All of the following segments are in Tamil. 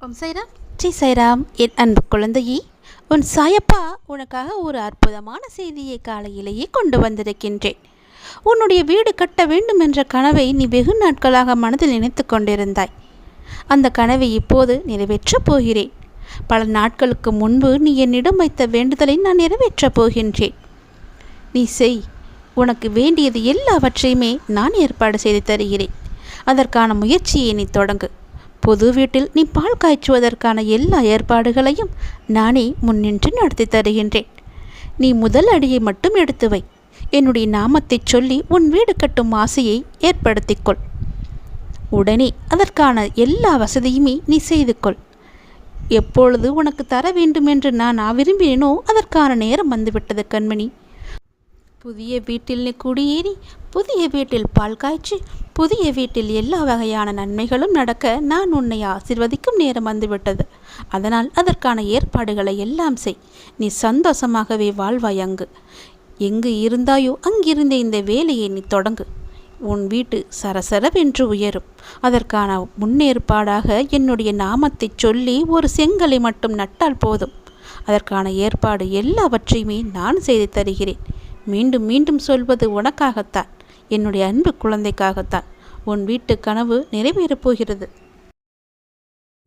ஓம் சைராம். ஸ்ரீ சைராம். என் அன்பு குழந்தையே, உன் சாயப்பா உனக்காக ஒரு அற்புதமான செய்தியை காலையிலேயே கொண்டு வந்திருக்கின்றேன். உன்னுடைய வீடு கட்ட வேண்டும் என்ற கனவை நீ வெகு நாட்களாக மனதில் நினைத்து கொண்டிருந்தாய். அந்த கனவை இப்போது நிறைவேற்றப் போகிறேன். பல நாட்களுக்கு முன்பு நீ என்னிடம் வைத்த வேண்டுதலை நான் நிறைவேற்றப் போகின்றேன். நீ செய். உனக்கு வேண்டியது எல்லாவற்றையுமே நான் ஏற்பாடு செய்து தருகிறேன். அதற்கான முயற்சியை நீ தொடங்கு. பொது வீட்டில் நீ பால் காய்ச்சுவதற்கான எல்லா ஏற்பாடுகளையும் நானே முன்னின்று நடத்தி தருகின்றேன். நீ முதல் அடியை மட்டும் எடுத்து வை. என்னுடைய நாமத்தை சொல்லி உன் வீடு கட்டும் ஆசையை ஏற்படுத்திக்கொள். உடனே அதற்கான எல்லா வசதியுமே நீ செய்து கொள். எப்பொழுது உனக்கு தர வேண்டும் என்று நான் விரும்பினேனோ அதற்கான நேரம் வந்துவிட்டது கண்மணி. புதிய வீட்டில் நீ குடியேறி, புதிய வீட்டில் பால் காய்ச்சி, புதிய வீட்டில் எல்லா வகையான நன்மைகளும் நடக்க நான் உன்னை ஆசீர்வதிக்கும் நேரம் வந்துவிட்டது. அதனால் அதற்கான ஏற்பாடுகளை எல்லாம் செய். நீ சந்தோஷமாகவே வாழ்வாய். எங்கு இருந்தாயோ அங்கிருந்த இந்த வேலையை நீ தொடங்கு. உன் வீட்டு சரசரவென்று உயரும். அதற்கான முன்னேற்பாடாக என்னுடைய நாமத்தை சொல்லி ஒரு செங்கலை மட்டும் நட்டால் போதும். அதற்கான ஏற்பாடு எல்லாவற்றையுமே நான் செய்து தருகிறேன். மீண்டும் மீண்டும் சொல்வது உனக்காகத்தான், என்னுடைய அன்பு குழந்தைக்காகத்தான். உன் வீட்டு கனவு நிறைவேறப் போகிறது.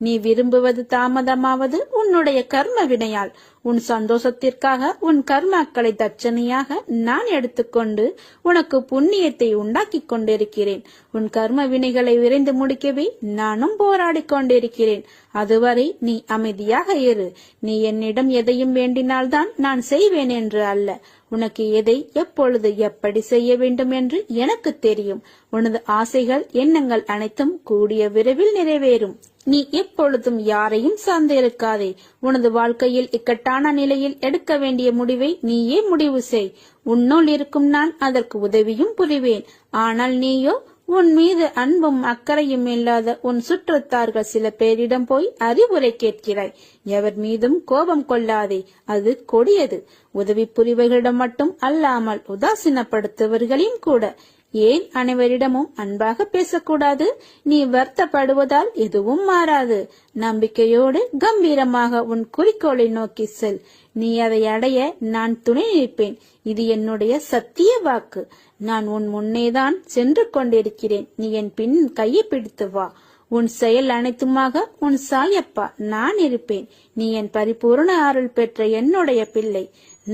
நீ விரும்புவது தாமதமாவது உன்னுடைய கர்ம வினையால். உன் சந்தோஷத்திற்காக உன் கர்மாக்களை தட்சணையாக நான் எடுத்துக்கொண்டு உனக்கு புண்ணியத்தை உண்டாக்கி கொண்டிருக்கிறேன். உன் கர்ம வினைகளை விரைந்து முடிக்கவே நானும் போராடி கொண்டிருக்கிறேன். அதுவரை நீ அமைதியாக இரு. நீ என்னிடம் எதையும் வேண்டினால்தான் நான் செய்வேன் என்று அல்ல. உனக்கு எதை எப்பொழுது எப்படி செய்ய வேண்டும் என்று எனக்கு தெரியும். உனது ஆசைகள் எண்ணங்கள் அனைத்தும் கூடிய விரைவில் நிறைவேறும். நீ எப்பொழுதும் யாரையும் சார்ந்திருக்காதே. உனது வாழ்க்கையில் இக்கட்டான நிலையில் எடுக்க வேண்டிய முடிவை நீயே முடிவு செய். உன்னுள் இருக்கும் நான் அதற்கு உதவியும் புரிவேன். ஆனால் நீயோ உன் மீது அன்பும் அக்கறையும் இல்லாத உன் சுற்றத்தார்கள் சில பேரிடம் போய் அறிவுரை கேட்கிறாய். எவர் மீதும் கோபம் கொள்ளாதே, அது கொடியது. உதவி புரிவர்களிடம் மட்டும் அல்லாமல் உதாசீனப்படுத்துவர்களையும் கூட. ஏன் அனைவரிடமும் அன்பாக பேசக்கூடாது? நீ வருத்தப்படுவதால் எதுவும் மாறாது. நம்பிக்கையோடு கம்பீரமாக உன் குறிக்கோளை நோக்கி செல். நீ அதை அடைய நான் துணை நிற்பேன். இது என்னுடைய சத்திய வாக்கு. நான் உன் முன்னேதான் சென்று கொண்டிருக்கிறேன். நீ என் பின் கையை பிடித்து வா. உன் செயல் அனைத்துமாக உன் சாயப்பா நான் இருப்பேன். நீ என் பரிபூர்ண அருள் பெற்ற என்னுடைய பிள்ளை.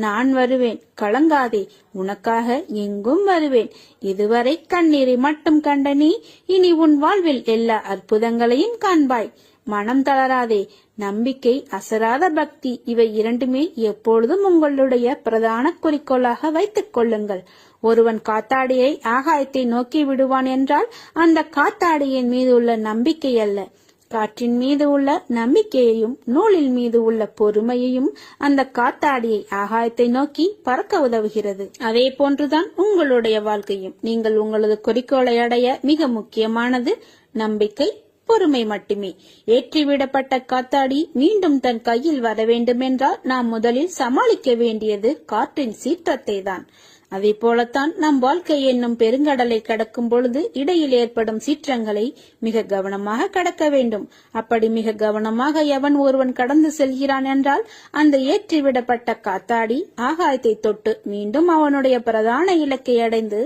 நான் வருவேன், கலங்காதே. உனக்காக எங்கும் வருவேன். இதுவரை கண்ணீரை மட்டும் கண்ட நீ இனி உன் வாழ்வில் எல்லா அற்புதங்களையும் காண்பாய். மனம் தளராதே. நம்பிக்கை, அசராத பக்தி, இவை இரண்டுமே எப்பொழுதும் உங்களுடைய பிரதான குறிக்கோளாக வைத்துக் கொள்ளுங்கள். ஒருவன் காத்தாடியை ஆகாயத்தை நோக்கி விடுவான் என்றால் அந்த காத்தாடியின் மீது உள்ள நம்பிக்கை அல்ல, காற்றின் மீது உள்ள நம்பிக்கையையும் நூலில் மீது உள்ள பொறுமையையும் அந்த காத்தாடியை ஆகாயத்தை நோக்கி பறக்க உதவுகிறது. அதே போன்றுதான் உங்களுடைய வாழ்க்கையும். நீங்கள் உங்களது குறிக்கோளை அடைய மிக முக்கியமானது நம்பிக்கை, பொறுமை மட்டுமே. ஏற்றிவிடப்பட்ட காத்தாடி மீண்டும் தன் கையில் வர வேண்டுமென்றால் நாம் முதலில் சமாளிக்க வேண்டியது காற்றின் சீற்றத்தை தான். அதே போலத்தான் நம் வாழ்க்கை என்னும் பெருங்கடலை கடக்கும் பொழுது இடையில் ஏற்படும் சீற்றங்களை மிக கவனமாக கடக்க வேண்டும். அப்படி மிக கவனமாக எவன் ஒருவன் கடந்து செல்கிறான் என்றால் அந்த ஏற்றிவிடப்பட்ட காத்தாடி ஆகாயத்தை தொட்டு மீண்டும் அவனுடைய பிரதான இலக்கை அடைந்து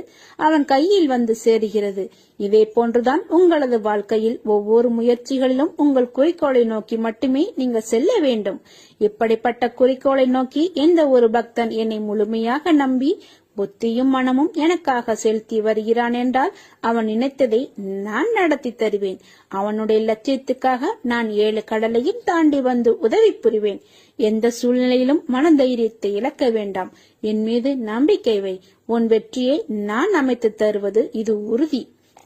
அவன் கையில் வந்து சேருகிறது. இதே போன்றுதான் உங்களது வாழ்க்கையில் ஒவ்வொரு முயற்சிகளிலும் உங்கள் குறிக்கோளை நோக்கி மட்டுமே நீங்கள் செல்ல வேண்டும். இப்படிப்பட்ட குறிக்கோளை நோக்கி எந்த ஒரு பக்தன் என்னை முழுமையாக நம்பி புத்தியும் மனமும் எனக்காக செலுத்தி வருகிறான் என்றால் அவன் நினைத்ததை நான் நடத்தி தருவேன். அவனுடைய லட்சியத்துக்காக நான் 7 கடலையும் தாண்டி வந்து உதவி புரிவேன். எந்த சூழ்நிலையிலும் மனதைரியத்தை இழக்க வேண்டாம். என் மீது நம்பிக்கை வை. உன் வெற்றியை நான் அமைத்து தருவது இது உறுதி.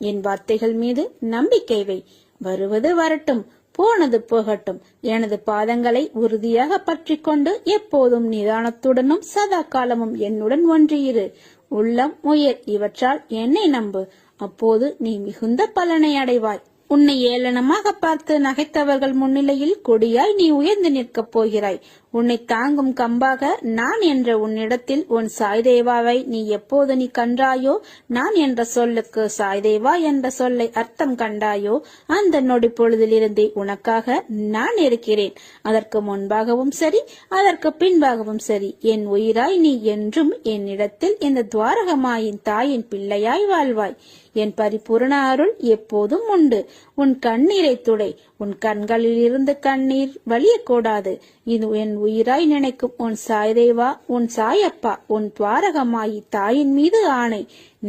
என் வார்த்தைகள் மீது நம்பிக்கை வை. வருவது வரட்டும், போனது போகட்டும். எனது பாதங்களை உறுதியாக பற்றி கொண்டு எப்போதும் நிதானத்துடனும் சதா காலமும் என்னுடன் ஒன்றியிரு. உள்ளம், உயிர் இவற்றால் என்னை நம்பு. அப்போது நீ மிகுந்த பலனை அடைவாய். உன்னை ஏளனமாக பார்த்து நகைத்தவர்கள் முன்னிலையில் கொடியாய் நீ உயர்ந்து நிற்கப் போகிறாய். உன்னை தாங்கும் கம்பாக நான் என்ற உன்னிடத்தில் உன் சாய்தேவாவை நீ எப்போது நீ கண்டாயோ, நான் என்ற சொல்லுக்கு சாய்தேவா என்ற சொல்லை அர்த்தம் கண்டாயோ, அந்த நொடி பொழுதிலிருந்தே உனக்காக நான் இருக்கிறேன். அதற்கு முன்பாகவும் சரி, அதற்கு பின்பாகவும் சரி, என் உயிராய் நீ என்றும் என்னிடத்தில் இந்த துவாரகமாயின் தாயின் பிள்ளையாய் வாழ்வாய். என் பரிபூரண அருள் எப்போதும் உண்டு. உன் கண்ணீரை துடை. உன் கண்களில் இருந்து கண்ணீர் வலியக்கூடாது. இது என் உயிராய் நினைக்கும் உன் சாய்தேவா, உன் சாயப்பா, உன் துவாரகமாயி தாயின் மீது ஆணை.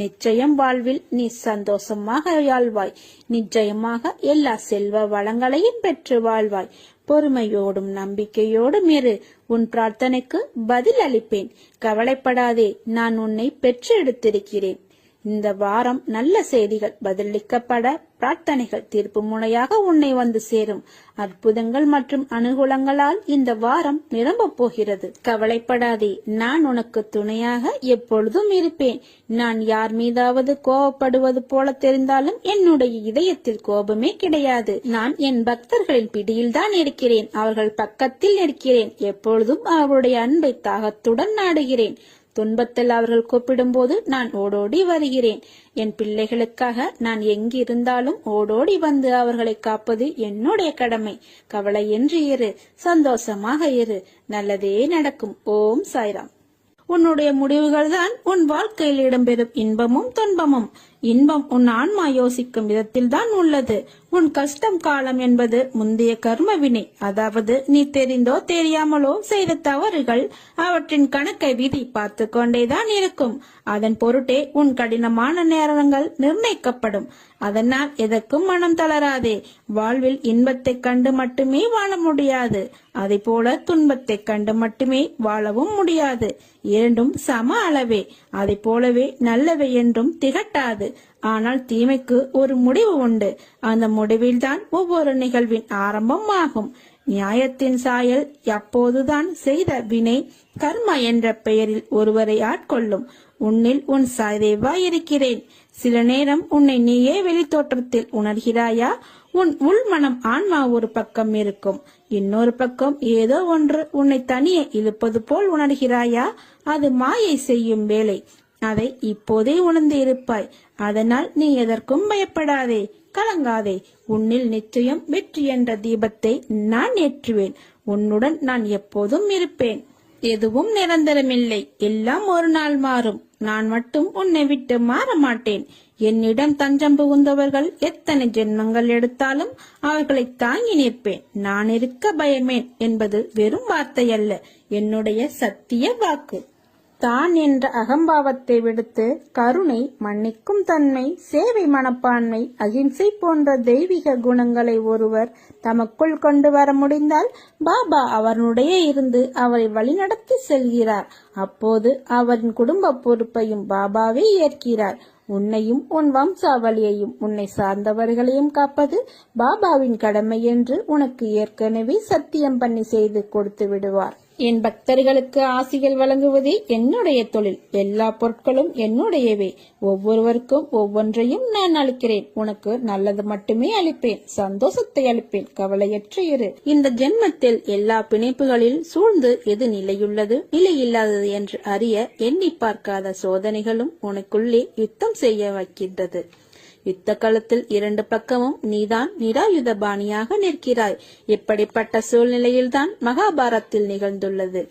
நிச்சயம் வாழ்வில் நீ சந்தோஷமாக வாழ்வாய். நிச்சயமாக எல்லா செல்வ வளங்களையும் பெற்று வாழ்வாய். பொறுமையோடும் நம்பிக்கையோடும் இரு. உன் பிரார்த்தனைக்கு பதில் அளிப்பேன். கவலைப்படாதே, நான் உன்னை பெற்று எடுத்திருக்கிறேன். இந்த வாரம் நல்ல செய்திகள் பதிலளிக்கப்பட, பிரார்த்தனைகள் தீர்ப்பு முனையாக உன்னை வந்து சேரும். அற்புதங்கள் மற்றும் அனுகூலங்களால் இந்த வாரம் நிரம்பப் போகிறது. கவலைப்படாதே, நான் உனக்கு துணையாக எப்பொழுதும் இருப்பேன். நான் யார் மீதாவது கோபப்படுவது போல தெரிந்தாலும் என்னுடைய இதயத்தில் கோபமே கிடையாது. நான் என் பக்தர்களின் பிடியில் தான் இருக்கிறேன். அவர்கள் பக்கத்தில் இருக்கிறேன். எப்பொழுதும் அவருடைய அன்பை தாகத்துடன் நாடுகிறேன். துன்பத்தில் அவர்கள் கூப்பிடும்போது நான் ஓடோடி வருகிறேன். என் பிள்ளைகளுக்காக நான் எங்கிருந்தாலும் ஓடோடி வந்து அவர்களை காப்பது என்னுடைய கடமை. கவலையின்றி இரு, சந்தோஷமாக இரு, நல்லதே நடக்கும். ஓம் சாய்ராம். உன்னுடைய முடிவுகள் தான் உன் வாழ்க்கையில் இடம்பெறும் இன்பமும் துன்பமும். இன்பம் உன் ஆன்மா யோசிக்கும் விதத்தில் தான் உள்ளது. உன் கஷ்டம் காலம் என்பது முந்தைய கர்ம வினை, அதாவது நீ தெரிந்தோ தெரியாமலோ செய்த தவறுகள். அவற்றின் கணக்கை விதி பார்த்து கொண்டேதான் இருக்கும். அதன் பொருட்டே உன் கடினமான நேரங்கள் நிர்ணயிக்கப்படும். அதனால் எதற்கும் மனம் தளராதே. வாழ்வில் இன்பத்தை கண்டு மட்டுமே வாழ முடியாது, அதை போல துன்பத்தை கண்டு மட்டுமே வாழவும் முடியாது. இரண்டும் சம அளவே. அதை போலவே நல்லவை என்றும் திகட்டாது. ஆனால் தீமைக்கு ஒரு முடிவு உண்டு. அந்த முடிவில்தான் ஒவ்வொரு நிகழ்வின் ஆரம்பம் ஆகும். நியாயத்தின் சாயல் அப்போதுதான் செய்த வினை கர்மா என்ற பெயரில் ஒருவரை ஆட்கொள்ளும். உன்னில் உன் சாய்தேவா இருக்கிறேன். சில நேரம் உன்னை நீயே வெளித்தோற்றத்தில் உணர்கிறாயா? உன் உள்மனம் ஆன்மா ஒரு பக்கம் இருக்கும், இன்னொரு பக்கம் ஏதோ ஒன்று உன்னை தனியே இழுப்பது போல் உணர்கிறாயா? அது மாயை செய்யும் வேலை. அதை இப்போதே உணர்ந்து இருப்பாய். அதனால் நீ எதற்கும் பயப்படாதே, கலங்காதே. உன்னில் நிச்சயம் வெற்றி என்ற தீபத்தை நான் ஏற்றுவேன். உன்னுடன் நான் எப்போதும் இருப்பேன். எதுவும் நிரந்தரமில்லை, எல்லாம் ஒரு நாள் மாறும். நான் மட்டும் உன்னை விட்டு மாற மாட்டேன். என்னிடம் தஞ்சம் புகுந்தவர்கள் எத்தனை ஜென்மங்கள் எடுத்தாலும் அவர்களை தாங்கி நிற்பேன். நான் இருக்க பயமேன் என்பது வெறும் வார்த்தை அல்ல, என்னுடைய சத்திய வாக்கு. தான் என்ற அகம்பாவத்தை விடுத்து கருணை, மன்னிக்கும் தன்மை, சேவை மனப்பான்மை, அகிம்சை போன்ற தெய்வீக குணங்களை ஒருவர் தமக்குள் கொண்டு வர முடிந்தால் பாபா அவனுடைய இருந்து அவரை வழிநடத்தி செல்கிறார். அப்போது அவரின் குடும்ப பொறுப்பையும் பாபாவே ஏற்கிறார். உன்னையும் உன் வம்சாவளியையும் உன்னை சார்ந்தவர்களையும் காப்பது பாபாவின் கடமை என்று உனக்கு ஏற்கனவே சத்தியம் பண்ணி செய்து கொடுத்து விடுவார். என் பக்தர்களுக்கு ஆசிகள் வழங்குவதே என்னுடைய தொழில். எல்லா பொருட்களும் என்னுடையவே. ஒவ்வொருவருக்கும் ஒவ்வொன்றையும் நான் அளிக்கிறேன். உனக்கு நல்லது மட்டுமே அளிப்பேன், சந்தோஷத்தை அளிப்பேன். கவலையற்று இரு. இந்த ஜென்மத்தில் எல்லா பிணைப்புகளில் சூழ்ந்து எது நிலையுள்ளது, நிலையில்லாதது என்று அறிய எண்ணி பார்க்காத சோதனைகளும் உனக்குள்ளே யுத்தம் செய்ய வைக்கின்றது. யுத்த களத்தில் இரண்டு பக்கமும் நீதான் நிராயுத பாணியாக நிற்கிறாய். இப்படிப்பட்ட சூழ்நிலையில்தான் மகாபாரத்தில் நிகழ்ந்துள்ளது.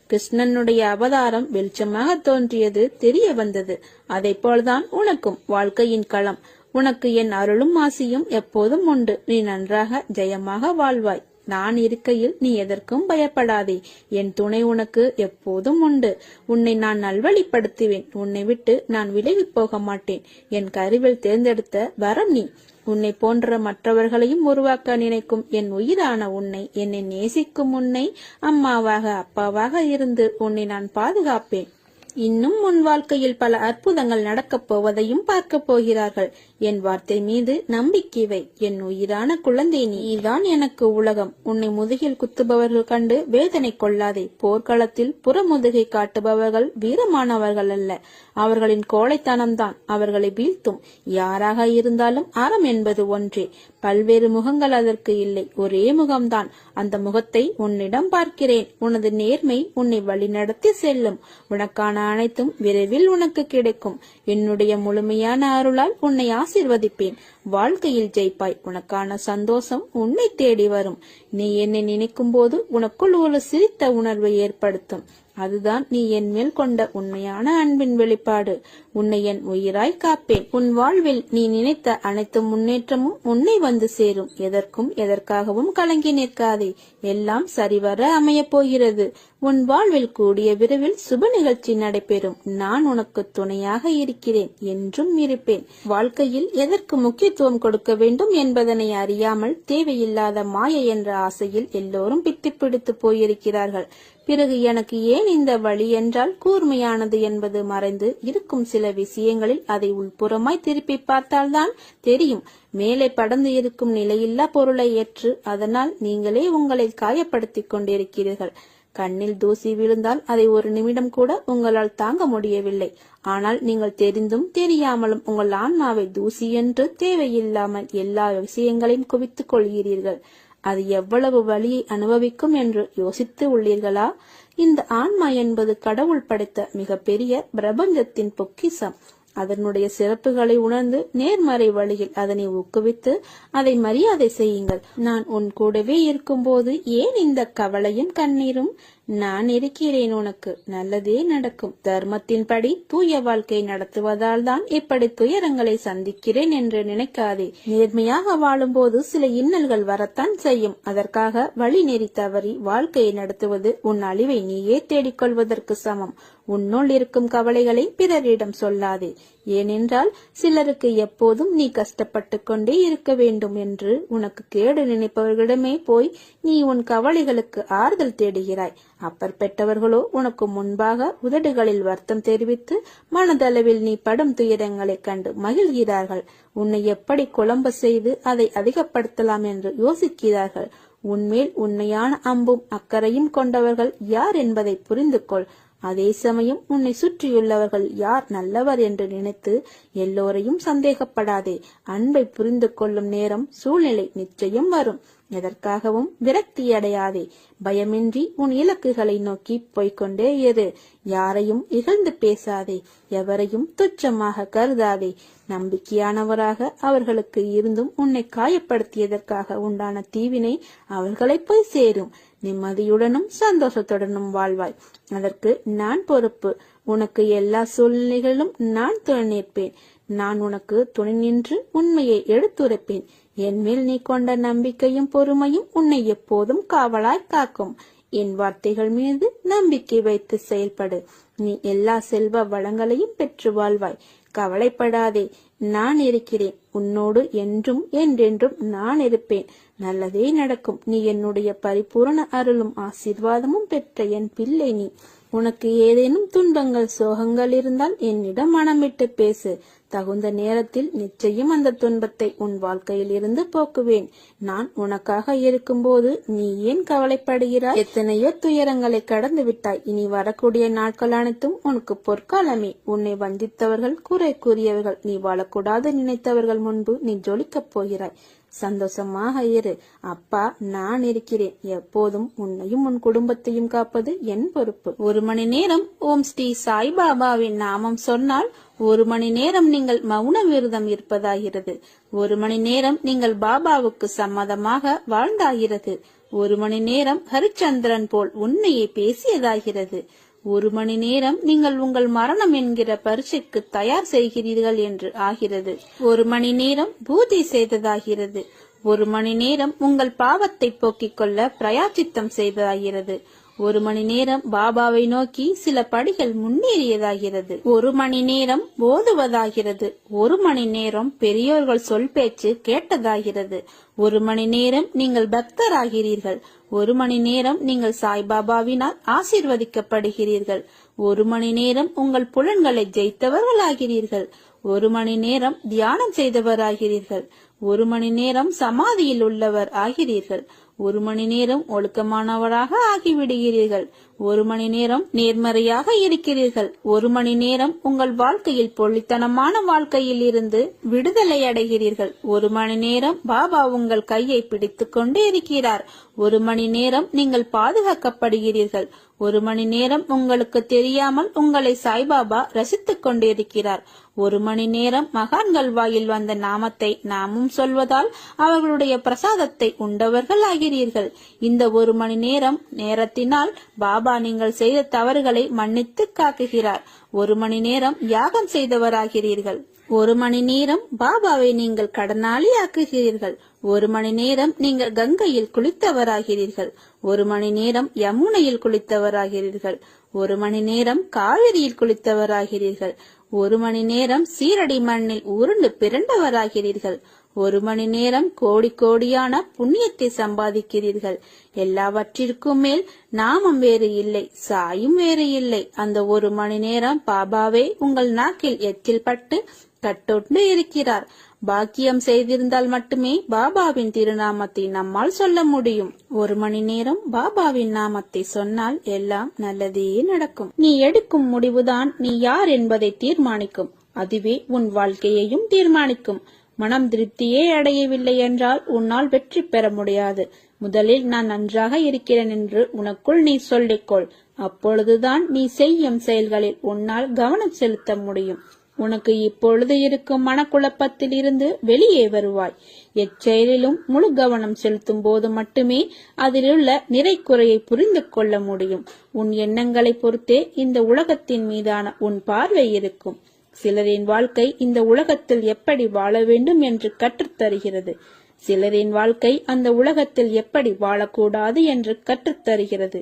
கிருஷ்ணனுடைய அவதாரம் வெளிச்சமாக தோன்றியது, தெரிய வந்தது. அதை போல்தான் உனக்கும் வாழ்க்கையின் களம். உனக்கு என் அருளும் ஆசியும் எப்போதும் உண்டு. நீ நன்றாக ஜெயமாக வாழ்வாய். நான் இருக்கையில் நீ எதற்கும் பயப்படாதே. என் துணை உனக்கு எப்போதும் உண்டு. உன்னை நான் நல்வழிப்படுத்துவேன். உன்னை விட்டு நான் விலகி போக மாட்டேன். என் கருவில் தேர்ந்தெடுத்த வரம் நீ. உன்னை போன்ற மற்றவர்களையும் உருவாக்க நினைக்கும் என் உயிரான உன்னை, என்னை நேசிக்கும் உன்னை அம்மாவாக அப்பாவாக இருந்து உன்னை நான் பாதுகாப்பேன். இன்னும் உன் வாழ்க்கையில் பல அற்புதங்கள் நடக்கப் போவதையும் பார்க்க போகிறார்கள். என் வார்த்தை மீது நம்பிக்கை வை. என் உயிரான குழந்தை, நீதான் எனக்கு உலகம். உன்னை முதுகில் குத்துபவர்கள் கண்டு வேதனை கொள்ளாதே. போர்க்களத்தில் புறமுதுகை காட்டுபவர்கள் வீரமானவர்கள் அல்ல, அவர்களின் கோழைத்தனம்தான் அவர்களை வீழ்த்தும். யாராக இருந்தாலும் அறம் என்பது ஒன்றே. பல்வேறு முகங்கள் அதற்கு இல்லை, ஒரே முகம்தான். அந்த முகத்தை உன்னிடம் பார்க்கிறேன். உனது நேர்மை உன்னை வழிநடத்தி செல்லும். உனக்கான அனைத்தும் விரைவில் உனக்கு கிடைக்கும். என்னுடைய முழுமையான அருளால் உன்னை ஆசீர்வதிப்பேன். வாழ்க்கையில் ஜெயிப்பாய். உனக்கான சந்தோஷம் உன்னை தேடி வரும். நீ என்னை நினைக்கும் போது உனக்குள் ஒரு சிரித்த உணர்வை ஏற்படுத்தும். அதுதான் நீ என் மேல் கொண்ட உண்மையான அன்பின் வெளிப்பாடு. உன்னை என் உயிராய் காப்பேன். உன் வாழ்வில் நீ நினைத்த அனைத்து முன்னேற்றமும் உன்னை வந்து சேரும். எதற்காகவும் கலங்கி நிற்காதே. எல்லாம் சரிவர அமைய போகிறது. உன் வாழ்வில் கூடிய விரைவில் சுப நிகழ்ச்சி நடைபெறும். நான் உனக்கு துணையாக இருக்கிறேன், என்றும் இருப்பேன். வாழ்க்கையில் எதற்கு முக்கியத்துவம் கொடுக்க வேண்டும் என்பதனை அறியாமல் தேவையில்லாத மாயை என்ற ஆசையில் எல்லோரும் பித்து பிடித்து போயிருக்கிறார்கள். பிறகு எனக்கு ஏன் இந்த வழி என்றால், கூர்மையானது என்பது மறைந்து இருக்கும் சில விஷயங்களில் அதை உள்புறமாய் திருப்பி பார்த்தால்தான் தெரியும். மேலே படர்ந்து இருக்கும் நிலையில்லா பொருளை ஏற்று அதனால் நீங்களே உங்களை காயப்படுத்திக் கொண்டிருக்கிறீர்கள். கண்ணில் தூசி விழுந்தால் அதை ஒரு நிமிடம் கூட உங்களால் தாங்க முடியவில்லை. ஆனால் நீங்கள் தெரிந்தும் தெரியாமலும் உங்கள் ஆன்மாவை தூசி என்று தேவையில்லாமல் எல்லா விஷயங்களையும் குவித்துக் கொள்கிறீர்கள். அது எவ்வளவு வலியை அனுபவிக்கும் என்று யோசித்து உள்ளீர்களா? இந்த ஆன்மா என்பது கடவுள் படைத்த மிகப்பெரிய பிரபஞ்சத்தின் பொக்கிஷம். அதனுடைய சிறப்புகளை உணர்ந்து நேர்மறை வழியில் அதனை ஊக்குவித்து அதை மரியாதை செய்யுங்கள். நான் உன் கூடவே இருக்கும்போது ஏன் இந்த கவலையும் கண்ணீரும்? நான் இருக்கிறேன். உனக்கு நல்லதே நடக்கும். தர்மத்தின்படி தூய வாழ்க்கை நடத்துவதால் தான் இப்படி துயரங்களை சந்திக்கிறேன் என்று நினைக்காதே. நேர்மையாக வாழும்போது சில இன்னல்கள் வரத்தான் செய்யும். அதற்காக வழி நெறி தவறி வாழ்க்கையை நடத்துவது உன் அழிவை நீயே தேடிக்கொள்வதற்கு சமம். உன்னுள் இருக்கும் கவலைகளை பிறரிடம் சொல்லாதே. ஏனென்றால் சிலருக்கு எப்போதும் நீ கஷ்டப்பட்டு கொண்டே இருக்க வேண்டும் என்று உனக்கு கேடு நினைப்பவர்களிடமே போய் நீ உன் கவலைகளுக்கு ஆறுதல் தேடுகிறாய். அப்பற்பட்டவர்களோ உனக்கு முன்பாக உதடுகளில் வருத்தம் தெரிவித்து மனதளவில் நீ படும் துயரங்களை கண்டு மகிழ்கிறார்கள். உன்னை எப்படி குழம்ப செய்து அதை அதிகப்படுத்தலாம் என்று யோசிக்கிறார்கள். உன்மேல் உண்மையான அம்பும் அக்கறையும் கொண்டவர்கள் யார் என்பதை புரிந்து கொள். அதே சமயம் உன்னை சுற்றியுள்ளவர்கள் யார் நல்லவர் என்று நினைத்து எல்லோரையும் சந்தேகப்படாதே. அன்பை புரிந்து கொள்ளும் நேரம் சூழ்நிலை நிச்சயம் வரும். எதற்காகவும் விரக்தி அடையாதே. பயமின்றி உன் இலக்குகளை நோக்கி போய்கொண்டே இரு. யாரையும் இகழ்ந்து பேசாதே. எவரையும் துச்சமாக கருதாதே. நம்பிக்கையானவராக அவர்களுக்கு இருந்தும் உன்னை காயப்படுத்தியதற்காக உண்டான தீவினை அவர்களை போய் சேரும். நிம்மதியுடனும் சந்தோஷத்துடனும் வாழ்வாய். அதற்கு நான் பொறுப்பு. உனக்கு எல்லா சூழ்நிலைகளிலும் நான் துணை நிற்பேன். நான் உனக்கு துணை நின்று உண்மையை எடுத்துரைப்பேன். என் மேல் நீ கொண்ட நம்பிக்கையும் பொறுமையும் உன்னை எப்போதும் காவலாய் காக்கும். என் வார்த்தைகள் மீது நம்பிக்கை வைத்து செயல்படு. நீ எல்லா செல்வ வளங்களையும் பெற்று வாழ்வாய். கவலைப்படாதே. நான் இருக்கிறேன். உன்னோடு என்றும் என்றென்றும் நான் இருப்பேன். நல்லதே நடக்கும். நீ என்னுடைய பரிபூரண அருளும் ஆசீர்வாதமும் பெற்ற என் பிள்ளை நீ. உனக்கு ஏதேனும் துன்பங்கள் சோகங்கள் இருந்தால் என்னிடம் மனமிட்டு பேசு. தகுந்த நேரத்தில் நிச்சயம் அந்த துன்பத்தை உன் வாழ்க்கையில் இருந்து போக்குவேன். நான் உனக்காக இருக்கும்போது நீ ஏன் கவலைப்படுகிறாய்? எத்தனையோ துயரங்களை கடந்து விட்டாய். இனி வரக்கூடிய நாட்கள் அனைத்தும் உனக்கு பொற்காலமே. உன்னை வஞ்சித்தவர்கள், குறை கூறியவர்கள், நீ வாழக்கூடாது நினைத்தவர்கள் முன்பு நீ ஜொலிக்கப் போகிறாய். சந்தோஷமாக இரு. அப்பா நான் இருக்கிறேன். எப்போதும் உன்னையும் உன் குடும்பத்தையும் காப்பது என் பொறுப்பு. 1 மணி நேரம் ஓம் ஸ்ரீ சாய்பாபாவின் நாமம் சொன்னால் 1 மணி நேரம் நீங்கள் மௌன விரதம் இருப்பதாகிறது. 1 மணி நேரம் நீங்கள் பாபாவுக்கு சம்மதமாக வாழ்ந்தாகிறது. 1 மணி நேரம் ஹரிச்சந்திரன் போல் உண்மையை பேசியதாகிறது. 1 மணி நேரம் நீங்கள் உங்கள் மரணம் என்கிற பரீட்சைக்கு தயார் செய்கிறீர்கள் என்று ஆகிறது. 1 மணி நேரம் பூஜை செய்ததாகிறது. 1 மணி நேரம் உங்கள் பாவத்தை போக்கிக் கொள்ள பிரயாச்சித்தம் செய்ததாகிறது. 1 மணி நேரம் பாபாவை நோக்கி சில படிகள் முன்னேறியதாகிறது. 1 மணி நேரம் ஓதுவதாகிறது. 1 மணி நேரம் பெரியோர்கள் சொல் பேச்சு கேட்டதாகிறது. 1 மணி நேரம் நீங்கள் பக்தராகிறீர்கள். 1 மணி நேரம் நீங்கள் சாய்பாபாவினால் ஆசீர்வதிக்கப்படுகிறீர்கள். 1 மணி நேரம் உங்கள் புலன்களை ஜெயித்தவர்களாகிறீர்கள். 1 மணி நேரம் தியானம் செய்தவராகிறீர்கள். 1 மணி நேரம் சமாதியில் உள்ளவர் ஆகிறீர்கள். 1 மணி நேரம் ஒழுக்கமானவராக ஆகிவிடுகிறீர்கள். 1 மணி நேரம் நேர்மறையாக இருக்கிறீர்கள். 1 மணி நேரம் உங்கள் வாழ்க்கையில் பொள்ளித்தனமான வாழ்க்கையில் இருந்து விடுதலை அடைகிறீர்கள். 1 மணி நேரம் பாபா உங்கள் கையை பிடித்து கொண்டு இருக்கிறார். 1 மணி நேரம் நீங்கள் பாதுகாக்கப்படுகிறீர்கள். 1 மணி நேரம் உங்களுக்கு தெரியாமல் உங்களை சாய்பாபா ரசித்துக் கொண்டிருக்கிறார். 1 மணி நேரம் மகான்கள் வாயில் வந்த நாமத்தை நாமும் சொல்வதால் அவர்களுடைய பிரசாதத்தை உண்டவர்கள் ஆகிறீர்கள். இந்த 1 மணி நேரத்தினால் பாபா நீங்கள் செய்த தவறுகளை மன்னித்து காக்குகிறார். 1 மணி நேரம் யாகம் செய்தவராகிறீர்கள். 1 மணி நேரம் பாபாவை நீங்கள் கடனாளி ஆக்குகிறீர்கள். 1 மணி நேரம் நீங்கள் கங்கையில் குளித்தவராகிறீர்கள். 1 மணி நேரம் யமுனையில் குளித்தவராகிறீர்கள். 1 மணி நேரம் காவிரியில் குளித்தவராகிறீர்கள். 1 மணி நேரம் சீரடி மண்ணில் உருண்டு பிறண்டவராகிறீர்கள். 1 மணி நேரம் கோடி கோடியான புண்ணியத்தை சம்பாதிக்கிறீர்கள். எல்லாவற்றிற்கும் மேல் நாமம் வேறு இல்லை, சாயும் வேறு இல்லை. அந்த 1 மணி நேரம் பாபாவே உங்கள் நாக்கில் எச்சில் பட்டு கட்டொண்டு இருக்கிறார். பாக்கியம் செய்திருந்தால் மட்டுமே பாபாவின் திருநாமத்தை நம்மால் சொல்ல முடியும். 1 மணி நேரம் பாபாவின் நாமத்தை சொன்னால் எல்லாம் நல்லதே நடக்கும். நீ எடுக்கும் முடிவுதான் நீ யார் என்பதை தீர்மானிக்கும். அதுவே உன் வாழ்க்கையையும் தீர்மானிக்கும். மனம் திருப்தியே அடையவில்லை என்றால் உன்னால் வெற்றி பெற முடியாது. முதலில் நான் நன்றாக இருக்கிறேன் என்று உனக்குள் நீ சொல்லிக்கொள். அப்பொழுதுதான் நீ செய்யும் செயல்களில் உன்னால் கவனம் செலுத்த முடியும். உனக்கு இப்பொழுது இருக்கும் மனக்குழப்பத்தில் இருந்து வெளியே வருவாய். எச்செயலிலும் முழு கவனம் செலுத்தும் போது மட்டுமே அதிலுள்ள நிறை குறையை புரிந்து கொள்ள முடியும். உன் எண்ணங்களை பொறுத்தே இந்த உலகத்தின் மீதான உன் பார்வை இருக்கும். சிலரின் வாழ்க்கை இந்த உலகத்தில் எப்படி வாழ வேண்டும் என்று கற்றுத்தருகிறது. சிலரின் வாழ்க்கை அந்த உலகத்தில் எப்படி வாழக்கூடாது என்று கற்றுத்தருகிறது.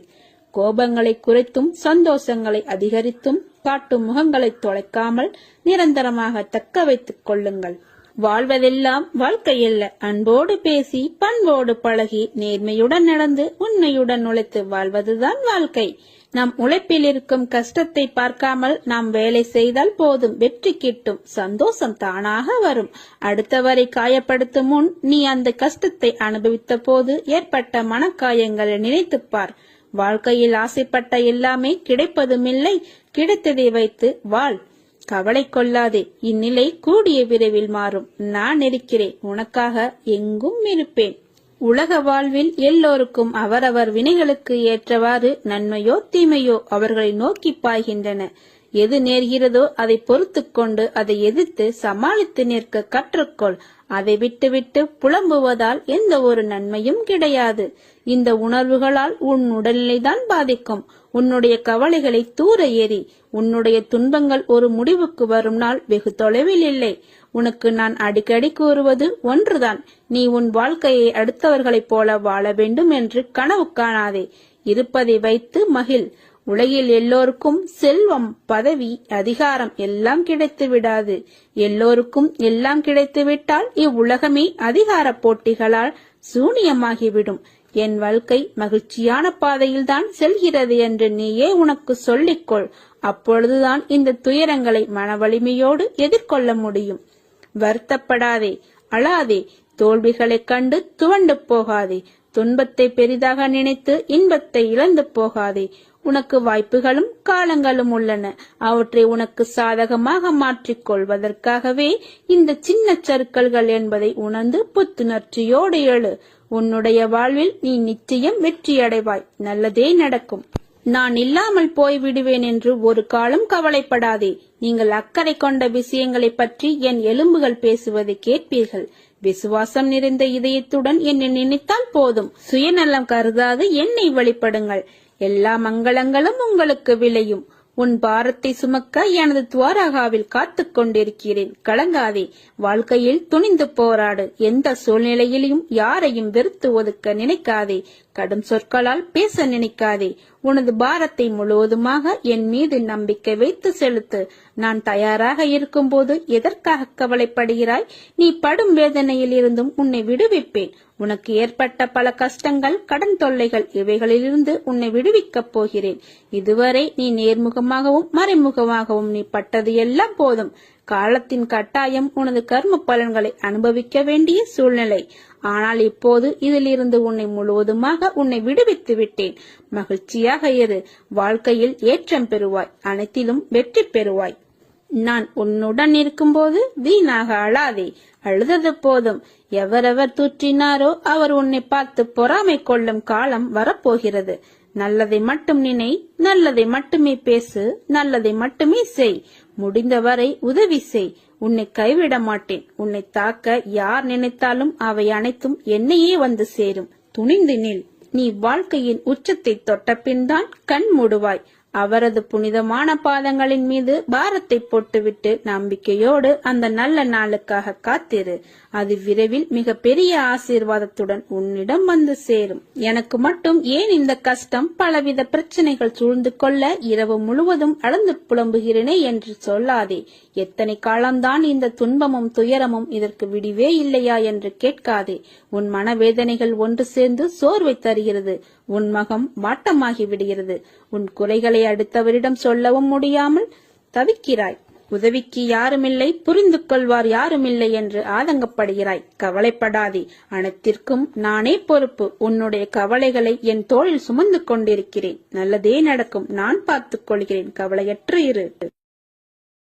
கோபங்களை குறைத்தும் சந்தோஷங்களை அதிகரித்தும் காட்டும் முகங்களை தொலைக்காமல் நிரந்தரமாக தக்க வைத்துக் கொள்ளுங்கள். வாழ்வதெல்லாம் வாழ்க்கையல்ல. அன்போடு பேசி பண்போடு பழகி நேர்மையுடன் நடந்து உண்மையுடன் உழைத்து வாழ்வதுதான் வாழ்க்கை. நம் உழைப்பில் இருக்கும் கஷ்டத்தை பார்க்காமல் நாம் வேலை செய்தால் போதும், வெற்றி கிட்டும், சந்தோஷம் தானாக வரும். அடுத்தவரை காயப்படுத்தும் முன் நீ அந்த கஷ்டத்தை அனுபவித்த போது ஏற்பட்ட மனக்காயங்களை நினைத்துப்பார். வாழ்க்கையில் ஆசைப்பட்ட எல்லாமே கிடைப்பதுமில்லை. கிடைத்ததை வைத்து வாழ். கவலை கொள்ளாதே. இந்நிலை கூடிய விரைவில் மாறும். நான் இருக்கிறேன். உனக்காக எங்கும் இருப்பேன். உலக வாழ்வில் எல்லோருக்கும் அவரவர் வினைகளுக்கு ஏற்றவாறு நன்மையோ தீமையோ அவர்களை நோக்கி பாய்கின்றன. எது நேர்கிறதோ அதை பொறுத்து கொண்டு அதை எதிர்த்து சமாளித்து நிற்க கற்றுக்கொள். அதை விட்டுவிட்டு புலம்புவதால் எந்த ஒரு நன்மையும் கிடையாது. இந்த உணர்வுகளால் உன் உடல்நிலைதான் பாதிக்கும். உன்னுடைய கவலைகளை தூர எறி. உன்னுடைய துன்பங்கள் ஒரு முடிவுக்கு வரும் நாள் வெகு தொலைவில் இல்லை. உனக்கு நான் அடிக்கடி கூறுவது ஒன்றுதான். நீ உன் வாழ்க்கையை அடுத்தவர்களைப் போல வாழ வேண்டும் என்று கனவு காணாதே. இருப்பதை வைத்து மகிழ். உலகில் எல்லோருக்கும் செல்வம், பதவி, அதிகாரம் எல்லாம் கிடைத்து விடாது. எல்லோருக்கும் எல்லாம் கிடைத்து விட்டால் இவ்வுலகமே அதிகார போட்டிகளால் சூனியமாகிவிடும். என் வாழ்க்கை மகிழ்ச்சியான பாதையில்தான் செல்கிறது என்று நீயே உனக்கு சொல்லிக்கொள். அப்பொழுதுதான் இந்த துயரங்களை மன வலிமையோடு எதிர்கொள்ள முடியும். வருத்தப்படாதே, அழாதே, தோல்விகளைக் கண்டு துவண்டு போகாதே. துன்பத்தை பெரிதாக நினைத்து இன்பத்தை இழந்து போகாதே. உனக்கு வாய்ப்புகளும் காலங்களும் உள்ளன. அவற்றை உனக்கு சாதகமாக மாற்றிக் கொள்வதற்காகவே இந்த சின்ன சறுக்கல்கள் என்பதை உணர்ந்து புத்துணர்ச்சியோடு எழு. உன்னுடைய வாழ்வில் நீ நிச்சயம் வெற்றியடைவாய். நல்லதே நடக்கும். நான் இல்லாமல் போய்விடுவேன் என்று ஒரு காலம் கவலைப்படாதே. நீங்கள் அக்கறை கொண்ட விஷயங்களை பற்றி என் எலும்புகள் பேசுவதை கேட்பீர்கள். விசுவாசம் நிறைந்த இதயத்துடன் என்னை நினைத்தால் போதும். சுயநலம் கருதாது என்னை வழிபடுங்கள். எல்லா மங்களங்களும் உங்களுக்கு விளையும். உன் பாரத்தை சுமக்க எனது துவாரகாவில் காத்துக் கொண்டிருக்கிறேன். கலங்காதே. வாழ்க்கையில் துணிந்து போராடு. எந்த சூழ்நிலையிலும் யாரையும் வெறுத்து ஒதுக்க நினைக்காதே. கடும் சொற்களால் பேச நினைக்காதே. உனது பாரத்தை முழுவதுமாக என் மீது நம்பிக்கை வைத்து செலுத்து. நான் தயாராக இருக்கும் போது எதற்காக கவலைப்படுகிறாய்? நீ படும் வேதனையில் இருந்தும் உன்னை விடுவிப்பேன். உனக்கு ஏற்பட்ட பல கஷ்டங்கள், கடன் தொல்லைகள், இவைகளிலிருந்து உன்னை விடுவிக்கப் போகிறேன். இதுவரை நீ நேர்முகமாகவும் மறைமுகமாகவும் நீ பட்டது எல்லாம் போதும். காலத்தின் கட்டாயம் உனது கர்ம பலன்களை அனுபவிக்க வேண்டிய சூழ்நிலை. ஆனால் இப்போது இதிலிருந்து உன்னை முழுவதுமாக உன்னை விடுவித்து விட்டேன். மகிழ்ச்சியாக இரு. வாழ்க்கையில் ஏற்றம் பெறுவாய். அனைத்திலும் வெற்றி பெறுவாய். நான் உன்னுடன் இருக்கும்போது வீணாக அழாதே. அழுதது போதும். எவரெவர் தூற்றினாரோ அவர் உன்னை பார்த்து பொறாமை கொள்ளும் காலம் வரப்போகிறது. நல்லதை மட்டும் நினை, நல்லதை மட்டுமே பேசு, நல்லதை மட்டுமே செய். முடிந்தவரை உதவி செய். உன்னை கைவிட மாட்டேன். உன்னை தாக்க யார் நினைத்தாலும் அவை அனைத்தும் என்னையே வந்து சேரும். துணிந்து நில். நீ வாழ்க்கையின் உச்சத்தை தொட்ட பின்தான் கண் மூடுவாய். அவரது புனிதமான பாதங்களின் மீது பாரத்தை போட்டுவிட்டு நம்பிக்கையோடு அந்த நல்ல நாளுக்காக காத்திரு. அது விரைவில் மிக பெரிய ஆசீர்வாதத்துடன் உன்னிடம் வந்து சேரும். எனக்கு மட்டும் ஏன் இந்த கஷ்டம், பலவித பிரச்சனைகள் சூழ்ந்து கொள்ள இரவு முழுவதும் அழுந்து புலம்புகிறேனே என்று சொல்லாதே. எத்தனை காலம்தான் இந்த துன்பமும் துயரமும், இதற்கு விடிவே இல்லையா என்று கேட்காதே. உன் மனவேதனைகள் ஒன்று சேர்ந்து சோர்வை தருகிறது. உன் மகம் வாட்டமாகி விடுகிறது. உன் குறைகளை அடுத்தவரிடம் சொல்லவும் முடியாமல் தவிக்கிறாய். உதவிக்கு யாருமில்லை, புரிந்து கொள்வார் யாருமில்லை என்று ஆதங்கப்படுகிறாய். கவலைப்படாதே. அனைத்திற்கும் நானே பொறுப்பு. உன்னுடைய கவலைகளை என் தோளில் சுமந்து கொண்டிருக்கிறேன். நல்லதே நடக்கும். நான் பார்த்துக் கொள்கிறேன். கவலையற்று இரு.